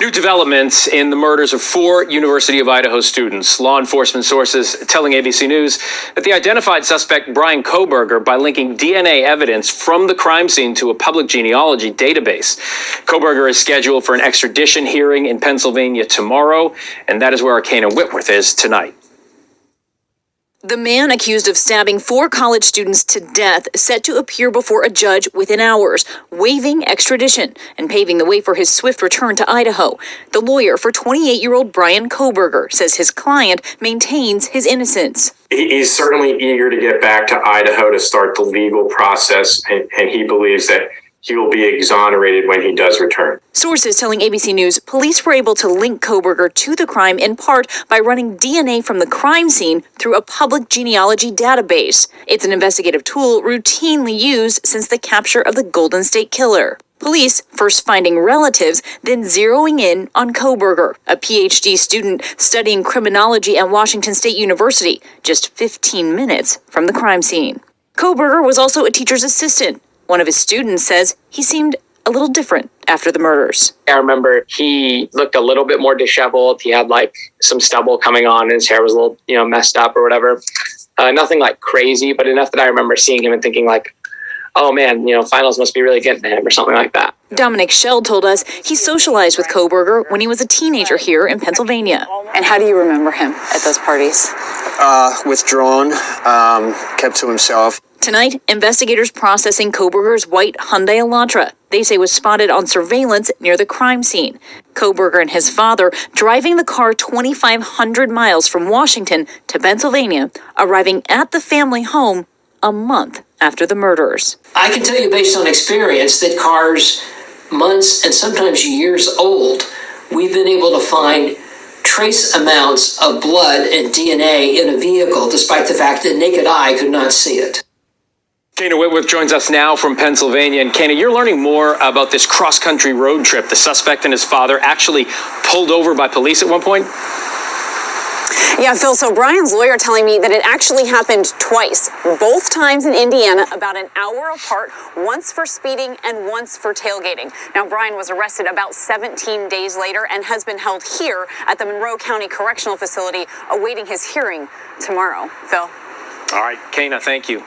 New developments in the murders of 4 University of Idaho students. Law enforcement sources telling ABC News that they identified suspect Brian Kohberger by linking DNA evidence from the crime scene to a public genealogy database. Kohberger is scheduled for an extradition hearing in Pennsylvania tomorrow, and that is where our Kana Whitworth is tonight. The man accused of stabbing 4 college students to death set to appear before a judge within hours, waiving extradition and paving the way for his swift return to Idaho. The lawyer for 28-year-old Brian Kohberger says his client maintains his innocence. He's certainly eager to get back to Idaho to start the legal process, and he believes that he will be exonerated when he does return. Sources telling ABC News police were able to link Kohberger to the crime in part by running DNA from the crime scene through a public genealogy database. It's an investigative tool routinely used since the capture of the Golden State Killer. Police first finding relatives, then zeroing in on Kohberger, a PhD student studying criminology at Washington State University, just 15 minutes from the crime scene. Kohberger was also a teacher's assistant. One of his students says he seemed a little different after the murders. I remember he looked a little bit more disheveled. He had like some stubble coming on, and his hair was a little, messed up or whatever. Nothing like crazy, but enough that I remember seeing him and thinking like, oh man, finals must be really getting to him or something like that. Dominic Schell told us he socialized with Kohberger when he was a teenager here in Pennsylvania. And how do you remember him at those parties? Withdrawn, kept to himself. Tonight, investigators processing Kohberger's white Hyundai Elantra they say was spotted on surveillance near the crime scene. Kohberger and his father driving the car 2,500 miles from Washington to Pennsylvania, arriving at the family home a month after the murders. I can tell you based on experience that cars months and sometimes years old, we've been able to find trace amounts of blood and DNA in a vehicle despite the fact that naked eye could not see it. Kana Whitworth joins us now from Pennsylvania. And Kana, you're learning more about this cross-country road trip. The suspect and his father actually pulled over by police at one point. Yeah, Phil, so Brian's lawyer telling me that it actually happened twice, both times in Indiana, about an hour apart, once for speeding and once for tailgating. Now, Brian was arrested about 17 days later and has been held here at the Monroe County Correctional Facility awaiting his hearing tomorrow. Phil. All right, Kana, thank you.